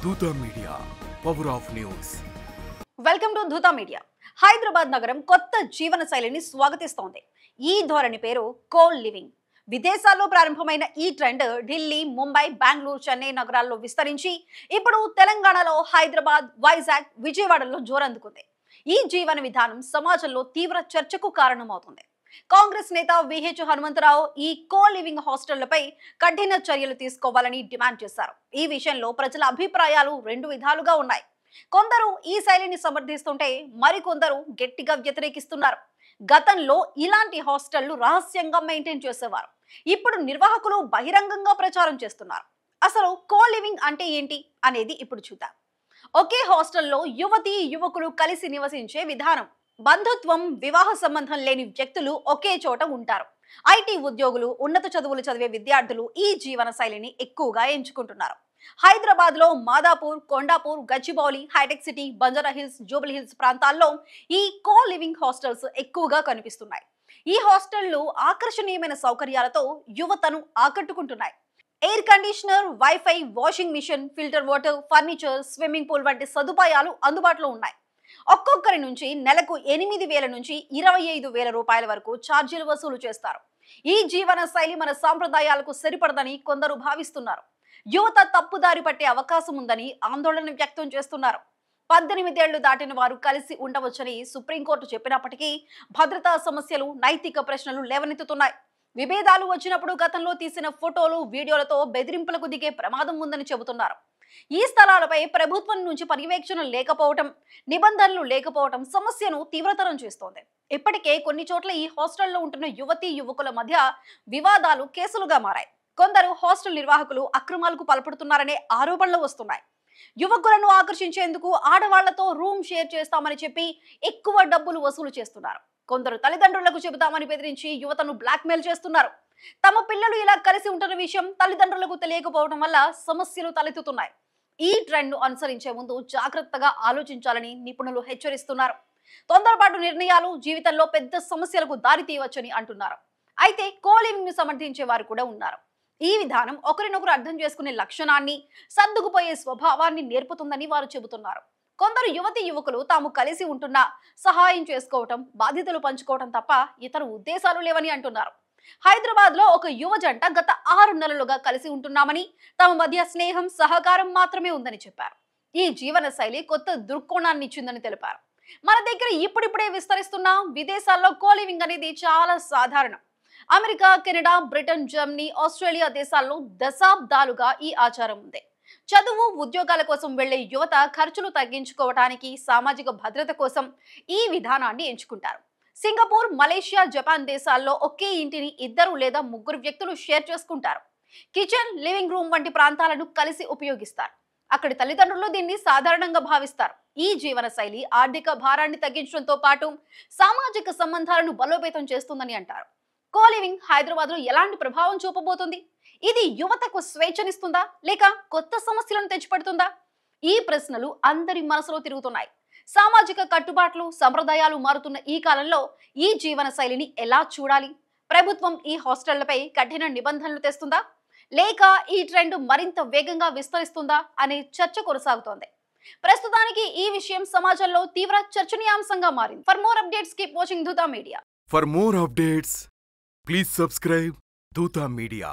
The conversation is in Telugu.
దూత media power of news. Welcome to దూత మీడియా. హైదరాబాద్ నగరం కొత్త జీవన శైలిని స్వాగతిస్తోంది. ఈ ధోరణి పేరు కో లివింగ్. విదేశాల్లో ప్రారంభమైన ఈ ట్రెండ్ ఢిల్లీ, ముంబై, బెంగళూరు, చెన్నై నగరాల్లో విస్తరించి ఇప్పుడు తెలంగాణలో హైదరాబాద్, వైజాగ్, విజయవాడలో జోరందుకుంది. ఈ జీవన విధానం సమాజంలో తీవ్ర చర్చకు కారణమవుతుంది. కాంగ్రెస్ నేత విహెచ్ హనుమంతరావు ఈ కో లివింగ్ హాస్టళ్లపై కఠిన చర్యలు తీసుకోవాలని డిమాండ్ చేశారు. ఈ విషయంలో ప్రజల అభిప్రాయాలు రెండు విధాలుగా ఉన్నాయి. కొందరు ఈ శైలిని సమర్థిస్తుంటే మరికొందరు గట్టిగా వ్యతిరేకిస్తున్నారు. గతంలో ఇలాంటి హాస్టళ్లు రహస్యంగా మెయింటైన్ చేసేవారు. ఇప్పుడు నిర్వాహకులు బహిరంగంగా ప్రచారం చేస్తున్నారు. అసలు కో లివింగ్ అంటే ఏంటి అనేది ఇప్పుడు చూద్దాం. ఒకే హాస్టల్లో యువతీ యువకులు కలిసి నివసించే విధానం. బంధుత్వం, వివాహ సంబంధం లేని వ్యక్తులు ఒకే చోట ఉంటారు. ఐటీ ఉద్యోగులు, ఉన్నత చదువులు చదివే విద్యార్థులు ఈ జీవన శైలిని ఎక్కువగా ఎంచుకుంటున్నారు. హైదరాబాద్ లో మాదాపూర్, కొండాపూర్, గచ్చిబౌలి, హైటెక్ సిటీ, బంజారా హిల్స్, జూబిలీ హిల్స్ ప్రాంతాల్లో ఈ కో లివింగ్ హాస్టల్స్ ఎక్కువగా కనిపిస్తున్నాయి. ఈ హాస్టళ్లు ఆకర్షణీయమైన సౌకర్యాలతో యువతను ఆకట్టుకుంటున్నాయి. Air conditioner, wifi, washing machine, filter water, furniture, swimming pool వంటి సదుపాయాలు అందుబాటులో ఉన్నాయి. ఒక్కొక్కరి నుంచి నెలకు 8,000 నుంచి 25,000 రూపాయల వరకు ఛార్జీలు వసూలు చేస్తారు. ఈ జీవన శైలి మన సాంప్రదాయాలకు సరిపడదని కొందరు భావిస్తున్నారు. యువత తప్పుదారి పట్టే అవకాశం ఉందని ఆందోళన వ్యక్తం చేస్తున్నారు. 18 ఏళ్లు దాటిన వారు కలిసి ఉండవచ్చని సుప్రీంకోర్టు చెప్పినప్పటికీ భద్రతా సమస్యలు, నైతిక ప్రశ్నలు లేవనెత్తుతున్నాయి. విభేదాలు వచ్చినప్పుడు గతంలో తీసిన ఫోటోలు, వీడియోలతో బెదిరింపులకు దిగే ప్రమాదం ఉందని చెబుతున్నారు. ఈ స్థలాలపై ప్రభుత్వం నుంచి పర్యవేక్షణ లేకపోవటం, నిబంధనలు లేకపోవటం సమస్యను తీవ్రతరం చేస్తోంది. ఇప్పటికే కొన్ని చోట్ల ఈ హాస్టల్లో ఉంటున్న యువతీ యువకుల మధ్య వివాదాలు కేసులుగా మారాయి. కొందరు హాస్టల్ నిర్వాహకులు అక్రమాలకు పాల్పడుతున్నారనే ఆరోపణలు వస్తున్నాయి. యువకులను ఆకర్షించేందుకు ఆడవాళ్లతో రూమ్ షేర్ చేస్తామని చెప్పి ఎక్కువ డబ్బులు వసూలు చేస్తున్నారు. కొందరు తల్లిదండ్రులకు చెబుతామని బెదిరించి యువతను బ్లాక్మెయిల్ చేస్తున్నారు. తమ పిల్లలు ఇలా కలిసి ఉంటున్న విషయం తల్లిదండ్రులకు తెలియకపోవడం వల్ల సమస్యలు తలెత్తుతున్నాయి. ఈ ట్రెండ్ ను అనుసరించే ముందు జాగ్రత్తగా ఆలోచించాలని నిపుణులు హెచ్చరిస్తున్నారు. తొందరపాటు నిర్ణయాలు జీవితంలో పెద్ద సమస్యలకు దారి తీయవచ్చని అంటున్నారు. అయితే కో లివింగ్ ను సమర్థించే వారు కూడా ఉన్నారు. ఈ విధానం ఒకరినొకరు అర్థం చేసుకునే లక్షణాన్ని, సర్దుకుపోయే స్వభావాన్ని నేర్పుతుందని వారు చెబుతున్నారు. కొందరు యువతి యువకులు తాము కలిసి ఉంటున్నా సహాయం చేసుకోవటం, బాధ్యతలు పంచుకోవటం తప్ప ఇతర ఉద్దేశాలు లేవని అంటున్నారు. హైదరాబాద్ లో ఒక యువ జంట గత 6 నెలలుగా కలిసి ఉంటున్నామని, తమ మధ్య స్నేహం, సహకారం మాత్రమే ఉందని చెప్పారు. ఈ జీవన శైలి కొత్త దృక్కోణాన్ని ఇచ్చిందని తెలిపారు. మన దగ్గర ఇప్పుడిప్పుడే విస్తరిస్తున్న విదేశాల్లో కో లివింగ్ అనేది చాలా సాధారణం. America, Canada, Britain, Germany, Australia దేశాల్లో దశాబ్దాలుగా ఈ ఆచారం ఉంది. చదువు, ఉద్యోగాల కోసం వెళ్లే యువత ఖర్చులు తగ్గించుకోవడానికి, సామాజిక భద్రత కోసం ఈ విధానాన్ని ఎంచుకుంటారు. సింగపూర్, మలేషియా, జపాన్ దేశాల్లో ఒకే ఇంటిని 2 లేదా 3 వ్యక్తులు షేర్ చేసుకుంటారు. కిచెన్, లివింగ్ రూమ్ వంటి ప్రాంతాలను కలిసి ఉపయోగిస్తారు. అక్కడి తల్లిదండ్రులు దీన్ని సాధారణంగా భావిస్తారు. ఈ జీవన శైలి ఆర్థిక భారాన్ని తగ్గించడంతో పాటు సామాజిక సంబంధాలను బలోపేతం చేస్తుందని అంటారు. కో లివింగ్ హైదరాబాద్ లో ఎలాంటి ప్రభావం చూపబోతుంది? ఇది యువతకు స్వేచ్ఛనిస్తుందా లేక కొత్త సమస్యలను తెచ్చిపెడుతుందా? ఈ ప్రశ్నలు అందరి మనసులో తిరుగుతున్నాయి. సామాజిక కట్టుబాట్లు, సంప్రదాయాలు మారుతున్న ఈ కాలంలో ఈ జీవన శైలిని ఎలా చూడాలి? ప్రభుత్వం ఈ హాస్టళ్లపై కఠిన నిబంధనలు తెస్తుందా లేక ఈ ట్రెండ్ మరింత వేగంగా విస్తరిస్తుందా అనే చర్చ కొనసాగుతోంది. ప్రస్తుతానికి ఈ విషయం సమాజంలో తీవ్ర చర్చనీయాంశంగా మారింది. For more updates keep watching Dootha media. For more updates please subscribe Dootha media.